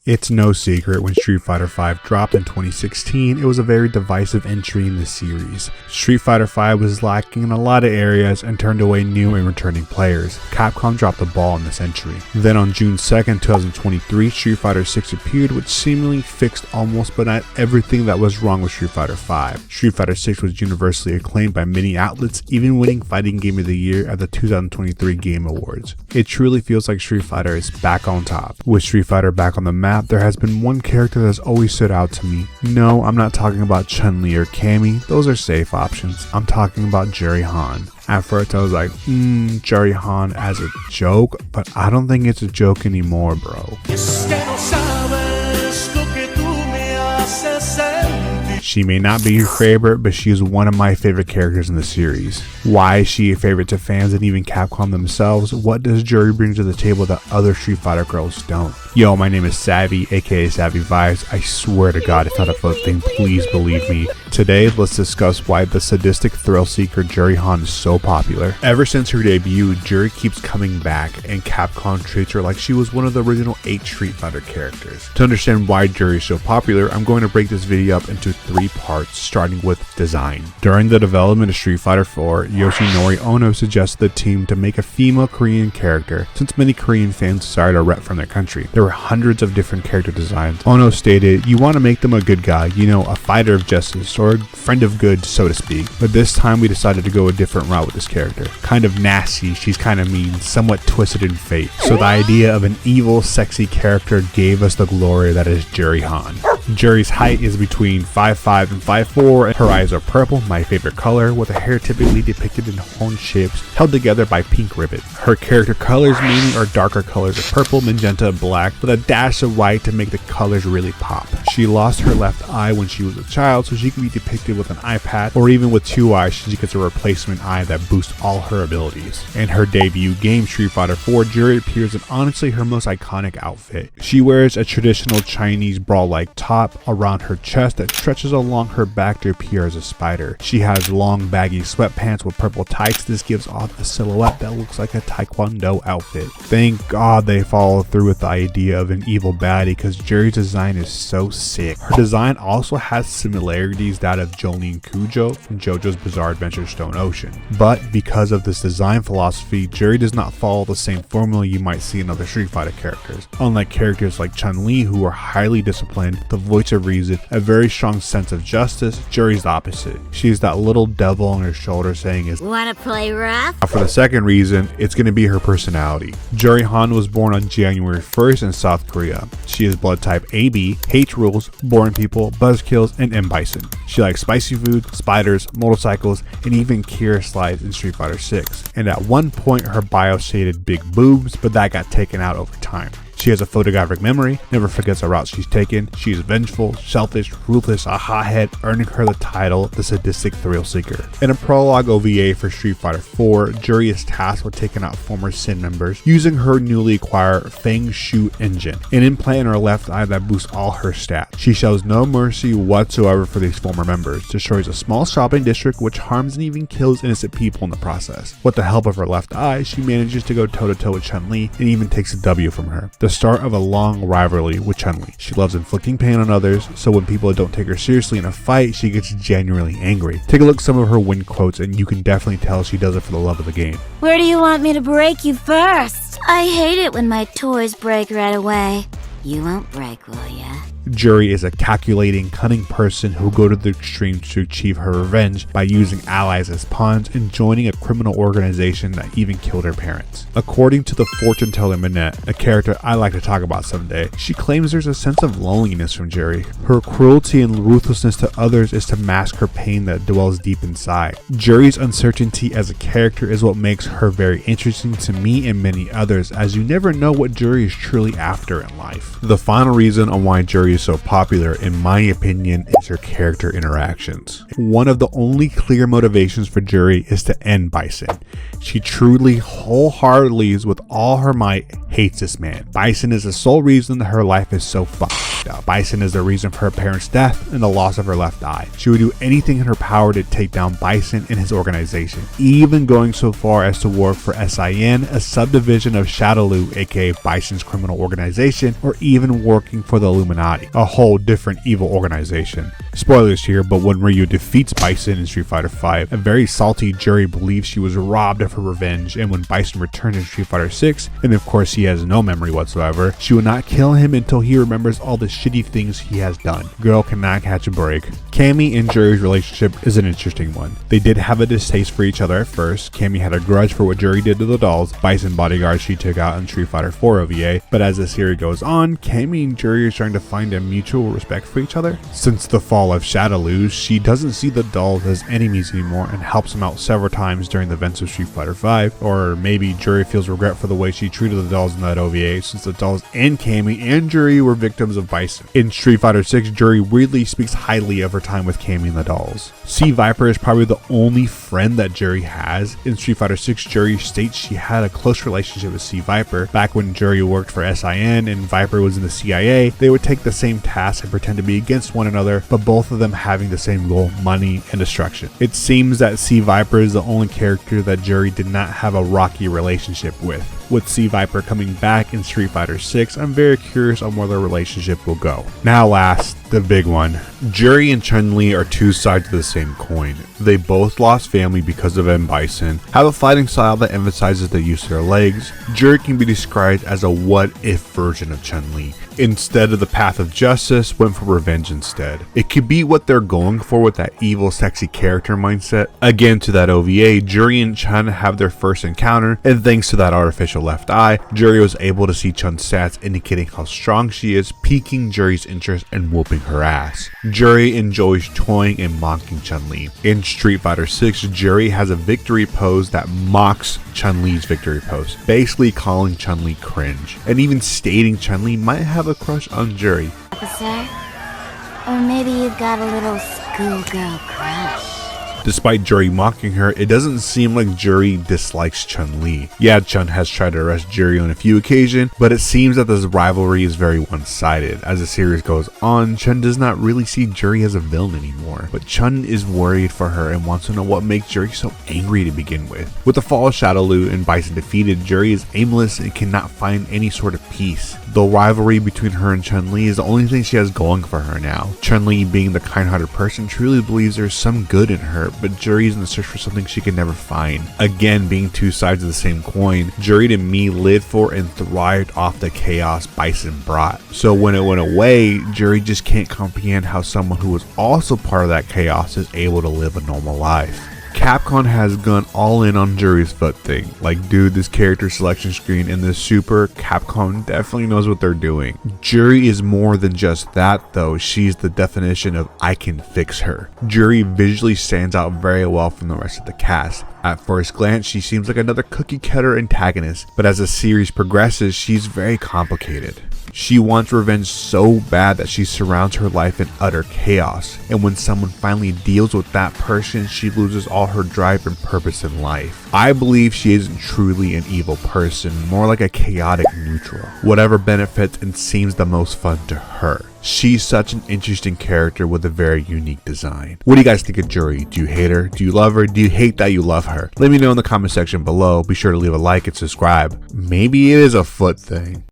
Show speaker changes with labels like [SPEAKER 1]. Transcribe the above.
[SPEAKER 1] It's no secret when Street Fighter V dropped in 2016, it was a very divisive entry in the series. Street Fighter V was lacking in a lot of areas and turned away new and returning players. Capcom dropped the ball in this entry. Then on June 2nd, 2023, Street Fighter VI appeared, which seemingly fixed almost but not everything that was wrong with Street Fighter V. Street Fighter VI was universally acclaimed by many outlets, even winning Fighting Game of the Year at the 2023 Game Awards. It truly feels like Street Fighter is back on top. With Street Fighter back on the map, there has been one character that has always stood out to me. No, I'm not talking about Chun-Li or Cammy, those are safe options. I'm talking about Juri Han. At first I was like, Juri Han as a joke, but I don't think it's a joke anymore, bro. She may not be your favorite, but she is one of my favorite characters in the series. Why is she a favorite to fans and even Capcom themselves? What does Juri bring to the table that other Street Fighter girls don't? Yo, my name is Savi, aka Savi Vibes. I swear to God, it's not a fun thing, please believe me. Today, let's discuss why the sadistic thrill seeker Juri Han is so popular. Ever since her debut, Juri keeps coming back, and Capcom treats her like she was one of the original 8 Street Fighter characters. To understand why Juri is so popular, I'm going to break this video up into 3 parts, starting with design. During the development of Street Fighter 4, Yoshinori Ono suggested the team to make a female Korean character, since many Korean fans desired a rep from their country. There were hundreds of different character designs. Ono stated, you want to make them a good guy, you know, a fighter of justice, or a friend of good, so to speak. But this time we decided to go a different route with this character. Kind of nasty, she's kind of mean, somewhat twisted in fate. So the idea of an evil, sexy character gave us the glory that is Juri Han. Juri's height is between 5'5" and 5'4", and her eyes are purple, my favorite color, with her hair typically depicted in horn shapes held together by pink ribbon. Her character colors mainly are darker colors of purple, magenta, and black, with a dash of white to make the colors really pop. She lost her left eye when she was a child, so she can be depicted with an eye patch, or even with 2 eyes, she gets a replacement eye that boosts all her abilities. In her debut game, Street Fighter 4, Juri appears in honestly her most iconic outfit. She wears a traditional Chinese bra-like top around her chest that stretches along her back to appear as a spider. She has long baggy sweatpants with purple tights. This gives off a silhouette that looks like a taekwondo outfit. Thank God they followed through with the idea of an evil baddie, because Juri's design is so sick. Her design also has similarities that of Jolene Cujo from JoJo's Bizarre Adventure Stone Ocean. But because of this design philosophy, Juri does not follow the same formula you might see in other Street Fighter characters. Unlike characters like Chun-Li, who are highly disciplined, the voice of reason, a very strong sense of justice, Juri's the opposite. She's that little devil on her shoulder saying is,
[SPEAKER 2] wanna play rough?
[SPEAKER 1] For the second reason, it's going to be her personality. Juri Han was born on January 1st in South Korea. She is blood type AB, hates rules, boring people, buzzkills, and M-Bison. She likes spicy food, spiders, motorcycles, and even Kira slides in Street Fighter 6. And at one point her bio stated big boobs, but that got taken out over time. She has a photographic memory, never forgets a route she's taken. She is vengeful, selfish, ruthless, a hothead, earning her the title, the sadistic thrill seeker. In a prologue OVA for Street Fighter 4, Juri is tasked with taking out former Sin members using her newly acquired Fang Shu engine, an implant in her left eye that boosts all her stats. She shows no mercy whatsoever for these former members, destroys a small shopping district which harms and even kills innocent people in the process. With the help of her left eye, she manages to go toe-to-toe with Chun-Li and even takes a W from her. The start of a long rivalry with Chun-Li. She loves inflicting pain on others, so when people don't take her seriously in a fight, she gets genuinely angry. Take a look at some of her win quotes and you can definitely tell she does it for the love of the game.
[SPEAKER 2] Where do you want me to break you first? I hate it when my toys break right away. You won't break, will ya?
[SPEAKER 1] Juri is a calculating, cunning person who go to the extremes to achieve her revenge by using allies as pawns and joining a criminal organization that even killed her parents. According to the fortune teller Minette, a character I like to talk about someday, she claims there's a sense of loneliness from Juri. Her cruelty and ruthlessness to others is to mask her pain that dwells deep inside. Juri's uncertainty as a character is what makes her very interesting to me and many others, as you never know what Juri is truly after in life. The final reason on why Juri is so popular, in my opinion, is her character interactions. One of the only clear motivations for Juri is to end Bison. She truly, wholeheartedly, with all her might, hates this man. Bison is the sole reason that her life is so fucked. fucked up. Bison is the reason for her parents' death and the loss of her left eye. She would do anything in her power to take down Bison and his organization, even going so far as to work for SIN, a subdivision of Shadaloo, aka Bison's criminal organization, or even working for the Illuminati, a whole different evil organization. Spoilers here, but when Ryu defeats Bison in Street Fighter V, a very salty Juri believes she was robbed of her revenge, and when Bison returns in Street Fighter VI, and of course he has no memory whatsoever, she will not kill him until he remembers all the shitty things he has done. Girl cannot catch a break. Cammy and Juri's relationship is an interesting one. They did have a distaste for each other at first. Cammy had a grudge for what Juri did to the dolls, Bison bodyguards she took out in Street Fighter IV OVA, but as the series goes on, Cammy and Juri are trying to find a mutual respect for each other. Since the fall of Shadaloo, she doesn't see the dolls as enemies anymore and helps them out several times during the events of Street Fighter V, or maybe Juri feels regret for the way she treated the dolls in that OVA, since the dolls and Cammy and Juri were victims of Bison. In Street Fighter VI, Juri weirdly speaks highly of her time with Cammy and the dolls. C. Viper is probably the only friend that Juri has. In Street Fighter VI, Juri states she had a close relationship with C. Viper. Back when Juri worked for SIN and Viper was in the CIA, they would take the same tasks and pretend to be against one another, but both of them having the same goal, money and destruction. It seems that C. Viper is the only character that Juri did not have a rocky relationship with. With C. Viper coming back in Street Fighter VI, I'm very curious on where their relationship will go. Now last, the big one. Juri and Chun-Li are two sides of the same coin. They both lost family because of M. Bison, have a fighting style that emphasizes the use of their legs. Juri can be described as a what-if version of Chun-Li. Instead of the path of justice, went for revenge instead. It could be what they're going for with that evil, sexy character mindset. Again, to that OVA, Juri and Chun have their first encounter, and thanks to that artificial left eye, Juri was able to see Chun's stats indicating how strong she is, piquing Juri's interest and whooping her ass. Juri enjoys toying and mocking Chun-Li. In Street Fighter VI, Juri has a victory pose that mocks Chun-Li's victory pose, basically calling Chun-Li cringe, and even stating Chun-Li might have a crush on Juri.
[SPEAKER 2] Officer? Or maybe you've got a little schoolgirl crush.
[SPEAKER 1] Despite Juri mocking her, it doesn't seem like Juri dislikes Chun-Li. Yeah, Chun has tried to arrest Juri on a few occasions, but it seems that this rivalry is very one-sided. As the series goes on, Chun does not really see Juri as a villain anymore, but Chun is worried for her and wants to know what makes Juri so angry to begin with. With the fall of Shadaloo and Bison defeated, Juri is aimless and cannot find any sort of peace. The rivalry between her and Chun-Li is the only thing she has going for her now. Chun-Li, being the kind-hearted person, truly believes there's some good in her, but Juri is in the search for something she can never find. Again, being two sides of the same coin, Juri to me lived for and thrived off the chaos Bison brought. So when it went away, Juri just can't comprehend how someone who was also part of that chaos is able to live a normal life. Capcom has gone all in on Juri's foot thing. Like, dude, this character selection screen in this Super, Capcom definitely knows what they're doing. Juri is more than just that though. She's the definition of I can fix her. Juri visually stands out very well from the rest of the cast. At first glance, she seems like another cookie cutter antagonist, but as the series progresses, she's very complicated. She wants revenge so bad that she surrounds her life in utter chaos, and when someone finally deals with that person, she loses all her drive and purpose in life. I believe she isn't truly an evil person, more like a chaotic neutral. Whatever benefits and seems the most fun to her. She's such an interesting character with a very unique design. What do you guys think of Juri? Do you hate her? Do you love her? Do you hate that you love her? Let me know in the comment section below. Be sure to leave a like and subscribe. Maybe it is a foot thing.